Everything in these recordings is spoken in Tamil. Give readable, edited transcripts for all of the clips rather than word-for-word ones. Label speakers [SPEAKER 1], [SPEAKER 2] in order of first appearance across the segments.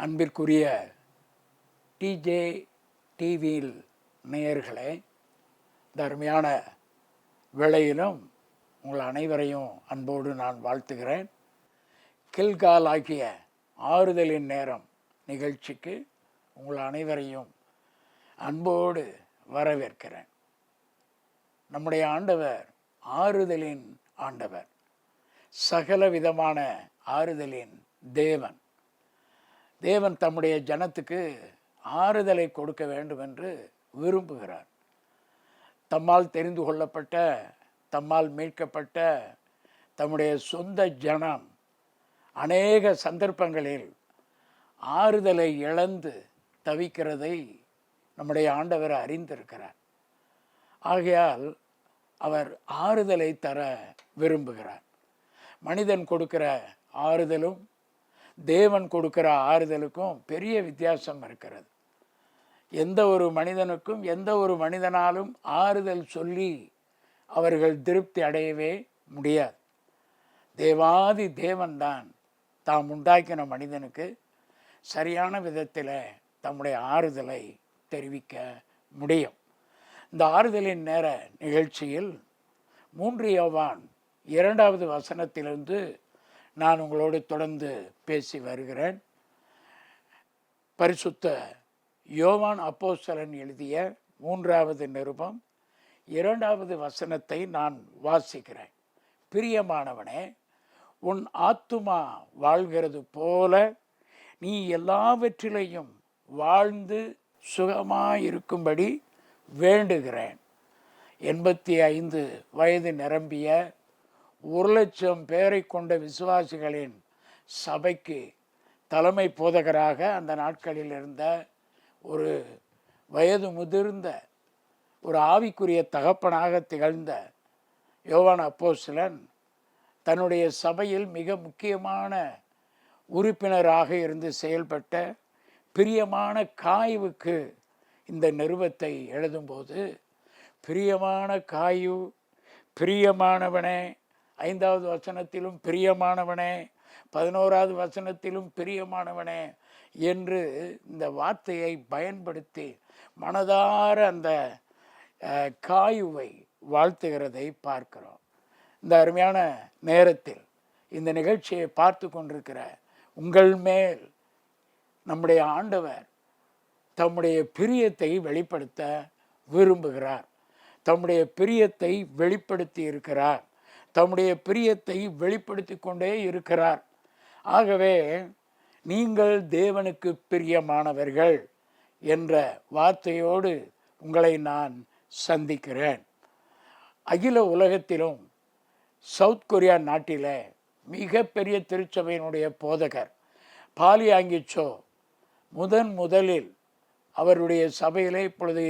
[SPEAKER 1] அன்பிற்குரிய டிஜே டிவியில் நேயர்களே, இந்த அருமையான வேளையிலும் உங்கள் அனைவரையும் அன்போடு நான் வாழ்த்துகிறேன். கில்கால் ஆகிய ஆறுதலின் நேரம் நிகழ்ச்சிக்கு உங்கள் அனைவரையும் அன்போடு வரவேற்கிறேன். நம்முடைய ஆண்டவர் ஆறுதலின் ஆண்டவர், சகல விதமான ஆறுதலின் தேவன். தேவன் தம்முடைய ஜனத்துக்கு ஆறுதலை கொடுக்க வேண்டும் என்று விரும்புகிறார். தம்மால் தெரிந்து கொள்ளப்பட்ட, தம்மால் மீட்கப்பட்ட தம்முடைய சொந்த ஜனம் அநேக சந்தர்ப்பங்களில் ஆறுதலை இழந்து தவிக்கிறதை நம்முடைய ஆண்டவர் அறிந்திருக்கிறார். ஆகையால் அவர் ஆறுதலை தர விரும்புகிறார். மனிதன் கொடுக்கிற ஆறுதலும் தேவன் கொடுக்கிற ஆறுதலுக்கும் பெரிய வித்தியாசம் இருக்கிறது. எந்த ஒரு மனிதனுக்கும் எந்த ஒரு மனிதனாலும் ஆறுதல் சொல்லி அவர்கள் திருப்தி அடையவே முடியாது. தேவாதி தேவன்தான் தாம் உண்டாக்கின மனிதனுக்கு சரியான விதத்தில் தம்முடைய ஆறுதலை தெரிவிக்க முடியும். இந்த ஆறுதலின் நேர நிகழ்ச்சியில் 3 யோவான் 2வது வசனத்திலிருந்து நான் உங்களோடு தொடர்ந்து பேசி வருகிறேன். பரிசுத்த யோவான் அப்போஸ்தலன் எழுதிய 3வது நிருபம் 2வது வசனத்தை நான் வாசிக்கிறேன். பிரியமானவனே, உன் ஆத்துமா வாழ்கிறது போல நீ எல்லாவற்றிலையும் வாழ்ந்து சுகமாயிருக்கும்படி வேண்டுகிறேன். 85 வயது நிரம்பிய 1,00,000 பேரை கொண்ட விசுவாசிகளின் சபைக்கு தலைமை போதகராக அந்த நாட்களில் இருந்த ஒரு வயது முதிர்ந்த ஒரு ஆவிக்குரிய தகப்பனாக திகழ்ந்த யோவான் அப்போஸ்தலன் தன்னுடைய சபையில் மிக முக்கியமான உறுப்பினராக இருந்து செயல்பட்ட பிரியமான காயுவுக்கு இந்த நிருபத்தை எழுதும்போது, பிரியமான காயு, பிரியமானவனே, 5வது வசனத்திலும் பிரியமானவனே, 11வது வசனத்திலும் பிரியமானவனே என்று இந்த வார்த்தையை பயன்படுத்தி மனதார அந்த காயுவை வாழ்த்துகிறதை பார்க்கிறோம். இந்த அருமையான நேரத்தில் இந்த நிகழ்ச்சியை பார்த்து கொண்டிருக்கிற உங்கள் மேல் நம்முடைய ஆண்டவர் தம்முடைய பிரியத்தை வெளிப்படுத்த விரும்புகிறார். தம்முடைய பிரியத்தை வெளிப்படுத்தி இருக்கிறார். தம்முடைய பிரியத்தை வெளிப்படுத்தி கொண்டே இருக்கிறார். ஆகவே நீங்கள் தேவனுக்கு பிரியமானவர்கள் என்ற வார்த்தையோடு உங்களை நான் சந்திக்கிறேன். அகில உலகத்திலும் சவுத் கொரியா நாட்டில் மிகப்பெரிய திருச்சபையினுடைய போதகர் பாலியாங்கிச்சோ முதலில் அவருடைய சபையிலே இப்பொழுது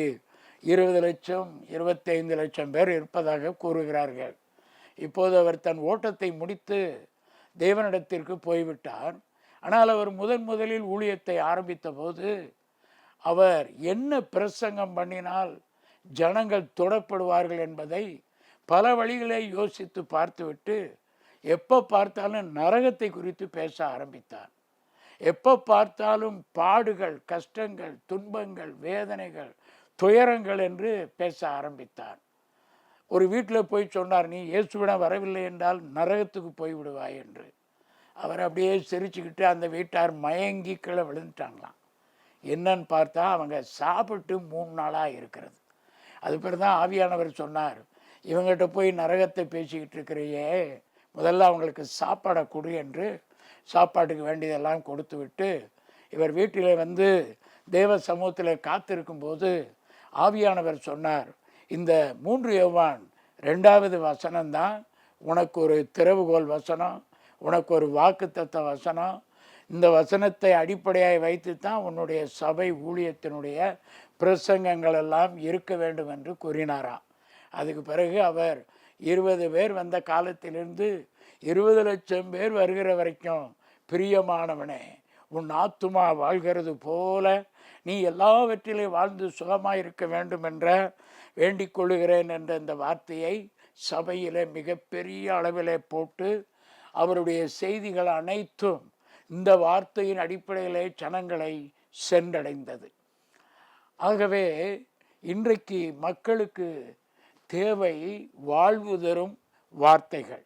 [SPEAKER 1] 20 லட்சம் 25 லட்சம் பேர் இருப்பதாக கூறுகிறார்கள். இப்போது அவர் தன் ஓட்டத்தை முடித்து தேவனிடத்திற்கு போய்விட்டார். ஆனால் அவர் முதலில் ஊழியத்தை ஆரம்பித்த போது அவர் என்ன பிரசங்கம் பண்ணினால் ஜனங்கள் தொடப்படுவார்கள் என்பதை பல வழிகளை யோசித்து பார்த்துவிட்டு எப்போ பார்த்தாலும் நரகத்தை குறித்து பேச ஆரம்பித்தார். எப்போ பார்த்தாலும் பாடுகள், கஷ்டங்கள், துன்பங்கள், வேதனைகள், துயரங்கள் என்று பேச ஆரம்பித்தார். ஒரு வீட்டில் போய் சொன்னார், நீ இயேசுவிடம் வரவில்லை என்றால் நரகத்துக்கு போய்விடுவாய் என்று. அவர் அப்படியே சிரிச்சுக்கிட்டு அந்த வீட்டார் மயங்கி கீழே விழுந்துட்டாங்களாம். என்னன்னு பார்த்தா அவங்க சாப்பிட்டு 3 நாளாக இருக்கிறது. அது பிறகு தான் ஆவியானவர் சொன்னார், இவங்ககிட்ட போய் நரகத்தை பேசிக்கிட்டு இருக்கிறையே, முதல்ல அவங்களுக்கு சாப்பாடை கொடு என்று சாப்பாட்டுக்கு வேண்டியதெல்லாம் கொடுத்து விட்டு இவர் வீட்டில் வந்து தேவ சமூகத்தில் காத்திருக்கும்போது ஆவியானவர் சொன்னார், இந்த 3 யோவான் 2வது வசனம்தான் உனக்கு ஒரு திறவுகோல் வசனம், உனக்கு ஒரு வாக்குத்தத்த வசனம். இந்த வசனத்தை அடிப்படையாக வைத்து தான் உன்னுடைய சபை ஊழியத்தினுடைய பிரசங்கங்கள் எல்லாம் இருக்க வேண்டும் என்று கூறினாராம். அதுக்கு பிறகு அவர் 20 பேர் வந்த காலத்திலிருந்து 20 லட்சம் பேர் வருகிற வரைக்கும், பிரியமானவனே, உன் ஆத்துமா வாழ்கிறது போல நீ எல்லாவற்றிலே வாழ்ந்து சுகமாயிருக்க வேண்டும் என்ற வேண்டிக் கொள்ளுகிறேன் என்ற இந்த வார்த்தையை சபையில் மிகப்பெரிய அளவிலே போட்டு அவருடைய செய்திகள் அனைத்தும் இந்த வார்த்தையின் அடிப்படையிலே ஜனங்களை சென்றடைந்தது. ஆகவே இன்றைக்கு மக்களுக்கு தேவை வாழ்வு தரும் வார்த்தைகள்,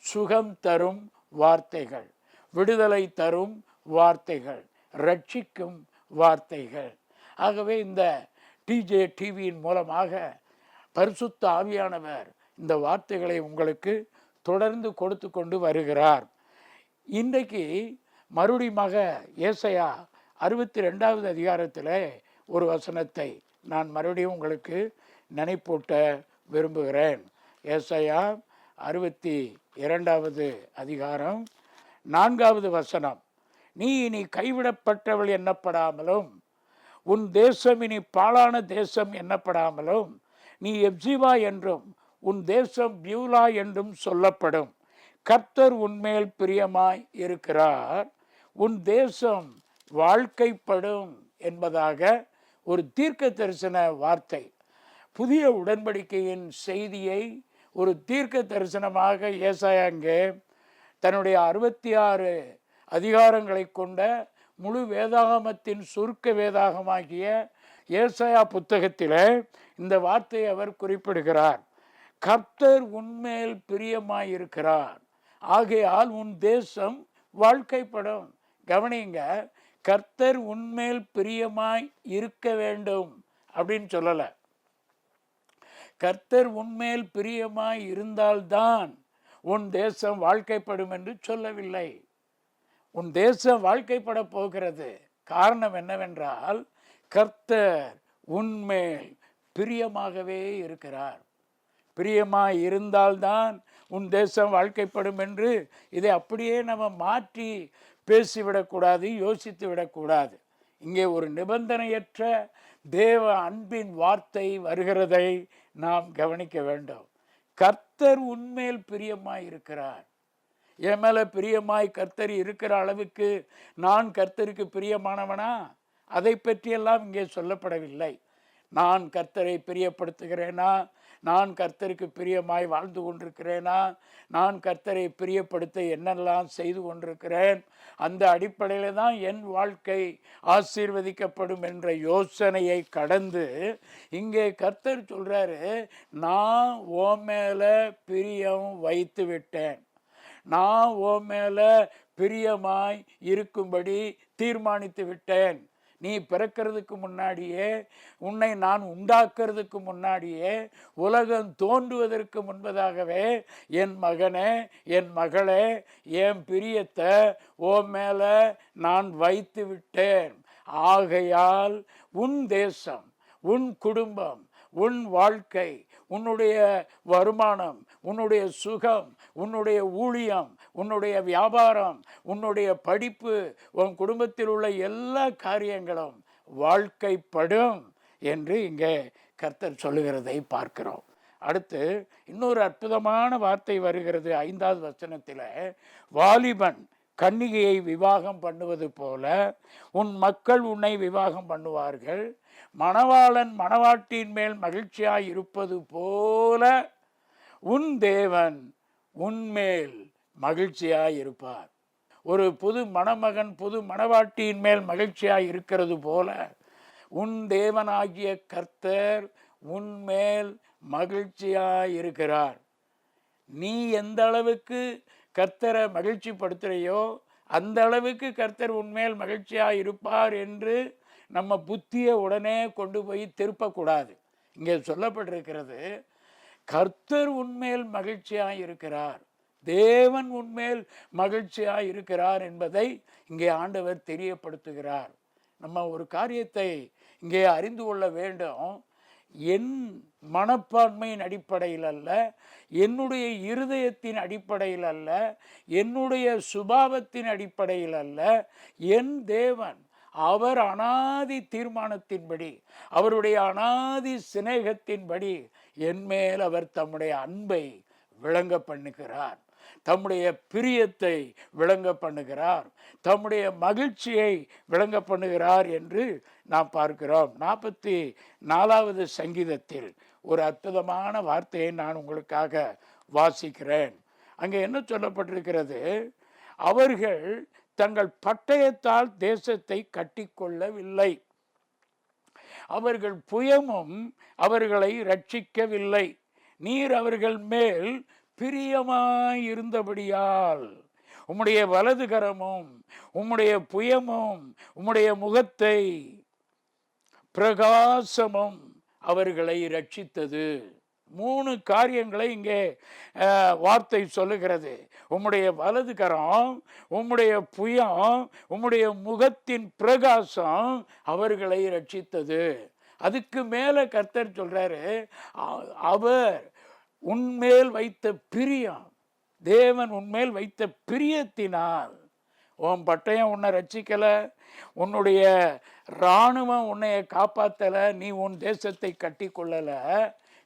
[SPEAKER 1] சுகம் தரும் வார்த்தைகள், விடுதலை தரும் வார்த்தைகள், ரட்சிக்கும் வார்த்தைகள். ஆகவே இந்த டிஜே டிவியின் மூலமாக பரிசுத்த ஆவியானவர் இந்த வார்த்தைகளை உங்களுக்கு தொடர்ந்து கொடுத்து கொண்டு வருகிறார். இன்றைக்கு மறுபடியுமாக ஏசாயா 62வது அதிகாரத்தில் ஒரு வசனத்தை நான் மறுபடியும் உங்களுக்கு நினைப்பூட்ட விரும்புகிறேன். ஏசாயா 62வது அதிகாரம் 4வது வசனம். நீ இனி கைவிடப்பட்டவள் எண்ணப்படாமலும் உன் தேசம் இனி பாழான தேசம் எண்ணப்படாமலும் நீ எப்சிபா என்றும் உன் தேசம் பியூலா என்றும் சொல்லப்படும். கர்த்தர் உன்மேல் பிரியமாய் இருக்கிறார், உன் தேசம் வாழ்க்கைப்படும் என்பதாக ஒரு தீர்க்க தரிசன வார்த்தை. புதிய உடன்படிக்கையின் செய்தியை ஒரு தீர்க்க தரிசனமாக ஏசாயா இங்கே தன்னுடைய 66 அதிகாரங்களை கொண்ட முழு வேதாகமத்தின் சுருக்க வேதாகமாகிய ஏசாயா புத்தகத்தில் இந்த வார்த்தையை அவர் குறிப்பிடுகிறார். கர்த்தர் உன்மேல் பிரியமாயிருக்கிறார், ஆகையால் உன் தேசம் வாழ்க்கைப்படும். கவனிங்க, கர்த்தர் உன்மேல் பிரியமாய் இருக்க வேண்டும் அப்படின்னு சொல்லலை. கர்த்தர் உன்மேல் பிரியமாய் இருந்தால்தான் உன் தேசம் வாழ்க்கைப்படும் என்று சொல்லவில்லை. உன் தேசம் வாழ்க்கைப்பட போகிறது. காரணம் என்னவென்றால் கர்த்தர் உன்மேல் பிரியமாகவே இருக்கிறார். பிரியமாய் இருந்தால்தான் உன் தேசம் வாழ்க்கைப்படும் என்று இதை அப்படியே நம்ம மாற்றி பேசிவிடக்கூடாது, யோசித்து விடக்கூடாது. இங்கே ஒரு நிபந்தனையற்ற தேவ அன்பின் வார்த்தை வருகிறதை நாம் கவனிக்க வேண்டும். கர்த்தர் உன்மேல் பிரியமாய் இருக்கிறார். என் மேலே பிரியமாய் கர்த்தர் இருக்கிற அளவுக்கு நான் கர்த்தருக்கு பிரியமானவனா? அதை பற்றியெல்லாம் இங்கே சொல்லப்படவில்லை. நான் கர்த்தரை பிரியப்படுத்துகிறேனா? நான் கர்த்தருக்கு பிரியமாய் வாழ்ந்து கொண்டிருக்கிறேனா? நான் கர்த்தரை பிரியப்படுத்த என்னெல்லாம் செய்து கொண்டிருக்கிறேன்? அந்த அடிப்படையில் தான் என் வாழ்க்கை ஆசீர்வதிக்கப்படும் என்ற யோசனையை கடந்து இங்கே கர்த்தர் சொல்கிறாரு, நான் உன் மேலே பிரியம் வைத்து விட்டேன், நான் உன் மேலே பிரியமாய் இருக்கும்படி தீர்மானித்து விட்டேன். நீ பிறக்கிறதுக்கு முன்னாடியே, உன்னை நான் உண்டாக்குறதுக்கு முன்னாடியே, உலகம் தோன்றுவதற்கு முன்பதாகவே என் மகனே, என் மகளே, என் பிரியத்தை உன் மேலே நான் வைத்து விட்டேன். ஆகையால் உன் தேசம், உன் குடும்பம், உன் வாழ்க்கை, உன்னுடைய வருமானம், உன்னுடைய சுகம், உன்னுடைய ஊழியம், உன்னுடைய வியாபாரம், உன்னுடைய படிப்பு, உன் குடும்பத்தில் உள்ள எல்லா காரியங்களும் வாழ்க்கைப்படும் என்று இங்கே கர்த்தர் சொல்லுகிறதை பார்க்கிறோம். அடுத்து இன்னொரு அற்புதமான வார்த்தை வருகிறது 5வது வசனத்தில். வாலிபன் கன்னிகையை விவாகம் பண்ணுவது போல உன் மக்கள் உன்னை விவாகம் பண்ணுவார்கள். மணவாளன் மணவாட்டியின் மேல் மகிழ்ச்சியாய் இருப்பது போல உன் தேவன் உன்மேல் மகிழ்ச்சியாய் இருப்பார். ஒரு புது மணமகன் புது மணவாட்டியின் மேல் மகிழ்ச்சியாய் இருக்கிறது போல உன் தேவனாகிய கர்த்தர் உன்மேல் மகிழ்ச்சியாய் இருக்கிறார். நீ எந்த அளவுக்கு கர்த்தரை மகிழ்ச்சிப்படுத்துறையோ அந்த அளவுக்கு கர்த்தர் உன்மேல் மகிழ்ச்சியாக இருப்பார் என்று நம்ம புத்தியை உடனே கொண்டு போய் திருப்பக்கூடாது. இங்கே சொல்லப்பட்டிருக்கிறது, கர்த்தர் உன்மேல் மகிழ்ச்சியாக இருக்கிறார், தேவன் உன்மேல் மகிழ்ச்சியாக இருக்கிறார் என்பதை இங்கே ஆண்டவர் தெரியப்படுத்துகிறார். நம்ம ஒரு காரியத்தை இங்கே அறிந்து கொள்ள வேண்டும். என் மனப்பான்மையின் அடிப்படையில் அல்ல, என்னுடைய இருதயத்தின் அடிப்படையில் அல்ல, என்னுடைய சுபாவத்தின் அடிப்படையில் அல்ல, என் தேவன் அவர் அனாதி தீர்மானத்தின்படி, அவருடைய அனாதி சிநேகத்தின்படி என்மேல் அவர் தம்முடைய அன்பை விளங்க பண்ணுகிறார், தம்முடைய பிரியத்தை விளங்க பண்ணுகிறார், தம்முடைய மகிழ்ச்சியை விளங்க பண்ணுகிறார் என்று நாம் பார்க்கிறோம். 44வது சங்கீதத்தில் ஒரு அற்புதமான வார்த்தையை நான் உங்களுக்காக வாசிக்கிறேன். அங்கே என்ன சொல்லப்பட்டிருக்கிறது? அவர்கள் தங்கள் பட்டயத்தால் தேசத்தை கட்டிக்கொள்ளவில்லை. அவர்கள் புயமும் அவர்களை ரட்சிக்கவில்லை. நீர் அவர்கள் மேல் பிரியமாயிருந்தபடியால் உம்முடைய வலது கரமும் உம்முடைய புயமும் உம்முடைய முகத்தை பிரகாசமும் அவர்களை ரட்சித்தது. 3 காரியங்களை இங்கே வார்த்தை சொல்லுகிறது. உம்முடைய வலது கரம், உம்முடைய புயம், உம்முடைய முகத்தின் பிரகாசம் அவர்களை ரட்சித்தது. அதுக்கு மேல கர்த்தர் சொல்றாரு, அவர் உன்மேல் வைத்த பிரியம், தேவன் உன்மேல் வைத்த பிரியத்தினால். உன் பட்டயம் உன்னை ரட்சிக்கல, உன்னுடைய இராணுவம் உன்னைய காப்பாத்தல, நீ உன் தேசத்தை கட்டி கொள்ளல.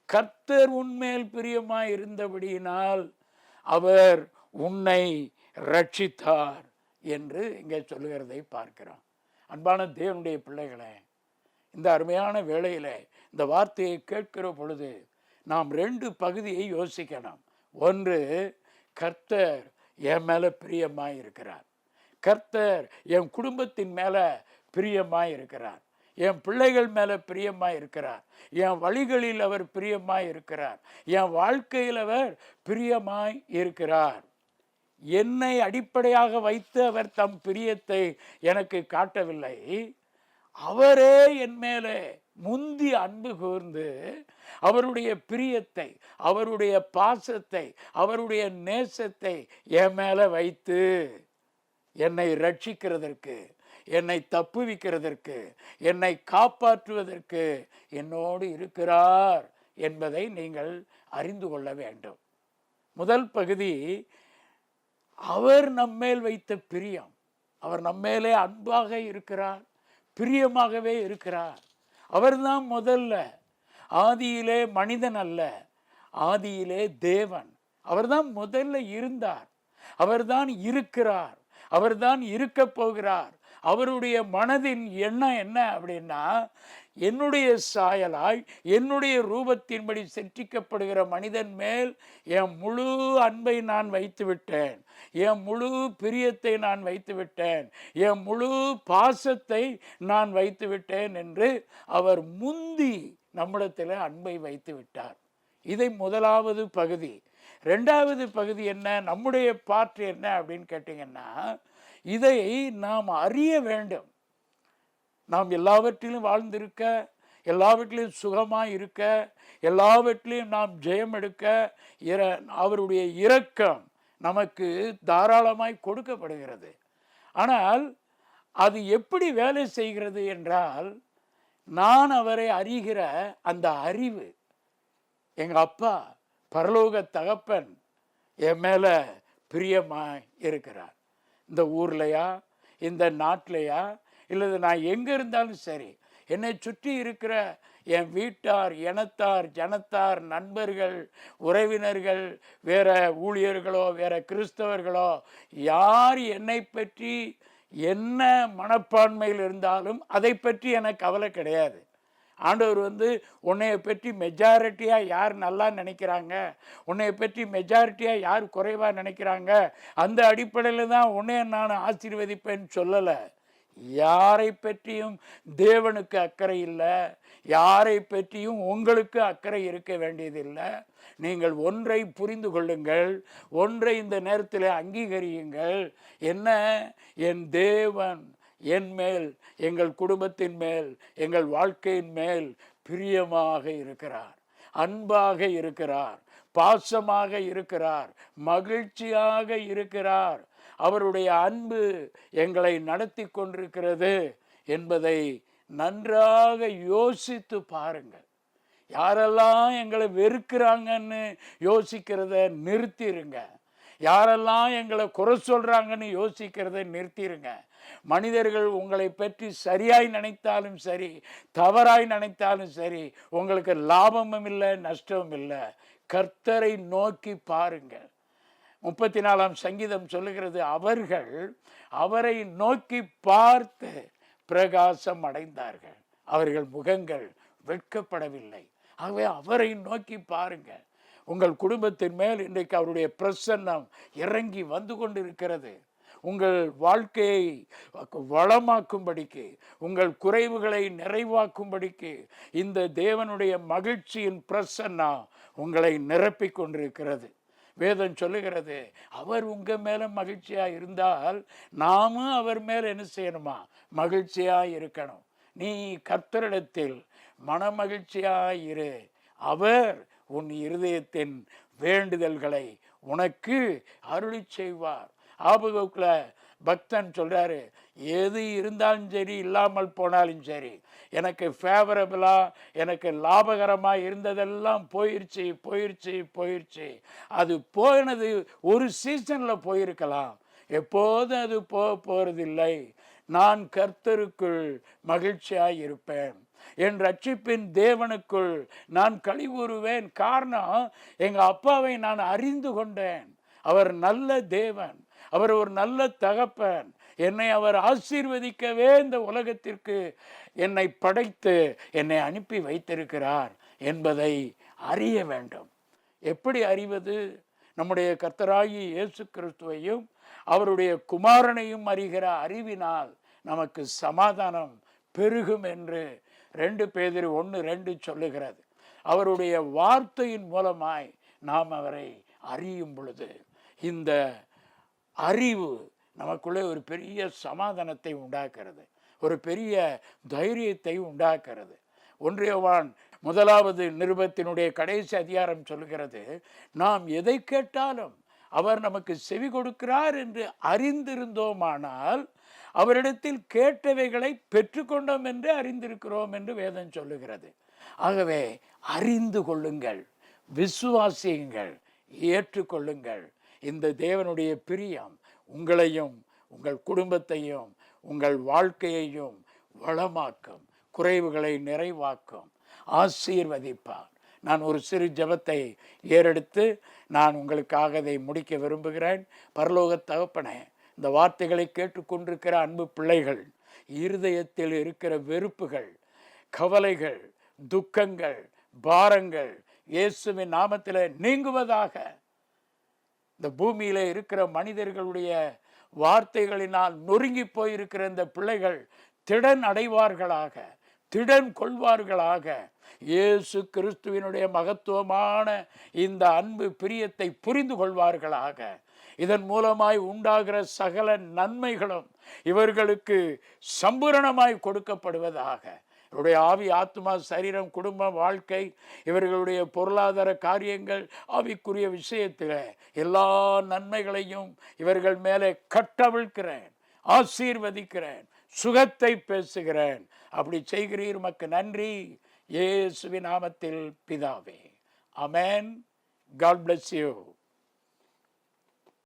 [SPEAKER 1] கர்த்தர் உன்மேல் பிரியமாய் இருந்தபடியினால் அவர் உன்னை ரட்சித்தார் என்று இங்கே சொல்லுகிறதை பார்க்கிறோம். அன்பான தேவனுடைய பிள்ளைகளே, இந்த அருமையான வேளையில் இந்த வார்த்தையை கேட்கிற பொழுது நாம் 2 பகுதியை யோசிக்கணும். ஒன்று, கர்த்தர் என் மேலே பிரியமாய் இருக்கிறார். கர்த்தர் என் குடும்பத்தின் மேலே பிரியமாய் இருக்கிறார். என் பிள்ளைகள் மேலே பிரியமாய் இருக்கிறார். என் வழிகளில் அவர் பிரியமாய் இருக்கிறார். என் வாழ்க்கையில் அவர் பிரியமாய் இருக்கிறார். என்னை அடிப்படையாக வைத்து அவர் தம் பிரியத்தை எனக்கு காட்டவில்லை. அவரே என் மேலே முந்தி அன்பு கூர்ந்து அவருடைய பிரியத்தை, அவருடைய பாசத்தை, அவருடைய நேசத்தை என் மேலே வைத்து என்னை ரட்சிக்கிறதற்கு, என்னை தப்புவிக்கிறதற்கு, என்னை காப்பாற்றுவதற்கு என்னோடு இருக்கிறார் என்பதை நீங்கள் அறிந்து கொள்ள வேண்டும். முதல் பகுதி, அவர் நம்மேல் வைத்த பிரியம். அவர் நம்மேலே அன்பாக இருக்கிறார், பிரியமாகவே இருக்கிறார். அவர்தான் முதல்ல. ஆதியிலே மனிதன் அல்ல, ஆதியிலே தேவன். அவர்தான் முதல்ல இருந்தார், அவர்தான் இருக்கிறார், அவர்தான் இருக்க போகிறார். அவருடைய மனதின் எண்ணம் என்ன அப்படின்னா, என்னுடைய சாயலாய் என்னுடைய ரூபத்தின்படி சிருஷ்டிக்கப்படுகிற மனிதன் மேல் என் முழு அன்பை நான் வைத்து விட்டேன், என் முழு பிரியத்தை நான் வைத்து விட்டேன், என் முழு பாசத்தை நான் வைத்து விட்டேன் என்று அவர் முந்தி நம்மிடத்தில் அன்பை வைத்து விட்டார். இதை முதலாவது பகுதி. 2வது பகுதி என்ன, நம்முடைய பாற்று என்ன அப்படின்னு கேட்டிங்கன்னா, இதை நாம் அறிய வேண்டும். நாம் எல்லாவற்றிலும் வாழ்ந்திருக்க, எல்லாவற்றிலும் சுகமாக இருக்க, எல்லாவற்றிலும் நாம் ஜெயம் எடுக்க அவருடைய இரக்கம் நமக்கு தாராளமாய் கொடுக்கப்படுகிறது. ஆனால் அது எப்படி வேலை செய்கிறது என்றால், நான் அவரை அறிகிற அந்த அறிவு, எங்கள் அப்பா பரலோக தகப்பன் என் மேலே பிரியமாய் இருக்கிறார். இந்த ஊர்லையா, இந்த நாட்டிலையா, இல்லது நான் எங்கே இருந்தாலும் சரி, என்னை சுற்றி இருக்கிற என் வீட்டார், இனத்தார், ஜனத்தார், நண்பர்கள், உறவினர்கள், வேற ஊழியர்களோ வேற கிறிஸ்தவர்களோ யார் என்னை பற்றி என்ன மனப்பான்மையில் இருந்தாலும் அதை பற்றி எனக்கு கவலை கிடையாது. ஆண்டவர் உன்னைய பற்றி மெஜாரிட்டியாக யார் நல்லா நினைக்கிறாங்க, உன்னைய பற்றி மெஜாரிட்டியாக யார் குறைவாக நினைக்கிறாங்க, அந்த அடிப்படையில் தான் உன்னைய நான் ஆசீர்வதிப்பேன்னு சொல்லலை. யாரை பற்றியும் தேவனுக்கு அக்கறை இல்லை, யாரை பற்றியும் உங்களுக்கு அக்கறை இருக்க வேண்டியதில்லை. நீங்கள் ஒன்றை புரிந்து கொள்ளுங்கள், ஒன்றை இந்த நேரத்தில் அங்கீகரியுங்கள். என்ன, என் தேவன் என் மேல், எங்கள் குடும்பத்தின் மேல், எங்கள் வாழ்க்கையின் மேல் பிரியமாக இருக்கிறார், அன்பாக இருக்கிறார், பாசமாக இருக்கிறார், மகிழ்ச்சியாக இருக்கிறார். அவருடைய அன்பு எங்களை நடத்தி கொண்டிருக்கிறது என்பதை நன்றாக யோசித்து பாருங்கள். யாரெல்லாம் எங்களை வெறுக்கிறாங்கன்னு யோசிக்கிறத நிறுத்திடுங்க. யாரெல்லாம் எங்களை குறை சொல்கிறாங்கன்னு யோசிக்கிறத நிறுத்திடுங்க. மனிதர்கள் உங்களை பற்றி சரியாய் நினைத்தாலும் சரி, தவறாய் நினைத்தாலும் சரி, உங்களுக்கு லாபமும் இல்லை, நஷ்டமும் இல்லை. கர்த்தரை நோக்கி பாருங்கள். 34ஆம் சங்கீதம் சொல்லுகிறது, அவர்கள் அவரை நோக்கி பார்த்து பிரகாசம் அடைந்தார்கள், அவர்கள் முகங்கள் வெட்கப்படவில்லை. ஆகவே அவரை நோக்கி பாருங்கள். உங்கள் குடும்பத்தின் மேல் இன்றைக்கு அவருடைய பிரசன்னம் இறங்கி வந்து கொண்டிருக்கிறது. உங்கள் வாழ்க்கையை வளமாக்கும்படிக்கு, உங்கள் குறைவுகளை நிறைவாக்கும்படிக்கு இந்த தேவனுடைய மகிழ்ச்சியின் பிரசன்னா உங்களை நிரப்பிக் கொண்டிருக்கிறது. வேதம் சொல்லுகிறது, அவர் உங்க மேல மகிழ்ச்சியா இருந்தால் நாமும் அவர் மேல என்ன செய்யணுமா? மகிழ்ச்சியா இருக்கணும். நீ கர்த்தரிடத்தில் மனமகிழ்ச்சியாயிரு, அவர் உன் இருதயத்தின் வேண்டுதல்களை உனக்கு அருளி செய்வார். ஆபகுக்குல பக்தன் சொல்றாரு, எது இருந்தாலும் சரி இல்லாமல் போனாலும் சரி, எனக்கு ஃபேவரபிளா எனக்கு லாபகரமா இருந்ததெல்லாம் போயிருச்சு போயிருச்சு போயிருச்சு. அது போனது ஒரு சீசன்ல போயிருக்கலாம், எப்போதும் அது போறதில்லை. நான் கர்த்தருக்குள் மகிழ்ச்சியாய் இருப்பேன், என் ரட்சிப்பின் தேவனுக்குள் நான் களிகூறுவேன். காரணம், எங்க அப்பாவை நான் அறிந்து கொண்டேன். அவர் நல்ல தேவன், அவர் ஒரு நல்ல தகப்பன். என்னை அவர் ஆசீர்வதிக்கவே இந்த உலகத்திற்கு என்னை படைத்து என்னை அனுப்பி வைத்திருக்கிறார் என்பதை அறிய வேண்டும். எப்படி அறிவது? நம்முடைய கர்த்தராகிய இயேசு கிறிஸ்துவையும் அவருடைய குமாரனையும் அறிகிற அறிவினால் நமக்கு சமாதானம் பெருகும் என்று 2 பேதுரு 1:2 சொல்லுகிறது. அவருடைய வார்த்தையின் மூலமாய் நாம் அவரை அறியும் பொழுது இந்த அறிவு நமக்குள்ளே ஒரு பெரிய சமாதானத்தை உண்டாக்குறது, ஒரு பெரிய தைரியத்தை உண்டாக்குறது. 1 யோவான் 1வது நிருபத்தினுடைய கடைசி அதிகாரம் சொல்லுகிறது, நாம் எதை கேட்டாலும் அவர் நமக்கு செவி கொடுக்கிறார் என்று அறிந்திருந்தோமானால் அவரிடத்தில் கேட்டவைகளை பெற்றுக்கொண்டோம் என்று அறிந்திருக்கிறோம் என்று வேதம் சொல்லுகிறது. ஆகவே அறிந்து கொள்ளுங்கள், விசுவாசியுங்கள், ஏற்றுக்கொள்ளுங்கள். இந்த தேவனுடைய பிரியம் உங்களையும் உங்கள் குடும்பத்தையும் உங்கள் வாழ்க்கையையும் வளமாக்கும், குறைவுகளை நிறைவாக்கும், ஆசீர்வதிப்பார். நான் ஒரு சிறு ஜெபத்தை ஏறெடுத்து நான் உங்களுக்காக அதை முடிக்க விரும்புகிறேன். பரலோக தகப்பனே, இந்த வார்த்தைகளை கேட்டுக்கொண்டிருக்கிற அன்பு பிள்ளைகள் இருதயத்தில் இருக்கிற வெறுப்புகள், கவலைகள், துக்கங்கள், பாரங்கள் இயேசுவின் நாமத்தில் நீங்குவதாக. இந்த பூமியில இருக்கிற மனிதர்களுடைய வார்த்தைகளினால் நொறுங்கி போயிருக்கிற இந்த பிள்ளைகள் திடன் அடைவார்களாக, திடன் கொள்வார்களாக. இயேசு கிறிஸ்துவினுடைய மகத்துவமான இந்த அன்பு பிரியத்தை புரிந்து கொள்வார்களாக. இதன் மூலமாய் உண்டாகிற சகல நன்மைகளும் இவர்களுக்கு சம்பூரணமாய் கொடுக்கப்படுவதாக. இவருடைய ஆவி, ஆத்மா, சரீரம், குடும்பம், வாழ்க்கை, இவர்களுடைய பொருளாதார காரியங்கள், ஆவிக்குரிய விஷயத்தில் எல்லா நன்மைகளையும் இவர்கள் மேலே கட்டவிழ்க்கிறேன், ஆசீர்வதிக்கிறேன், சுகத்தை பேசுகிறேன். அப்படி செய்கிறீர், உமக்கு நன்றி. இயேசுவின் நாமத்தில் பிதாவே, ஆமென். God bless you.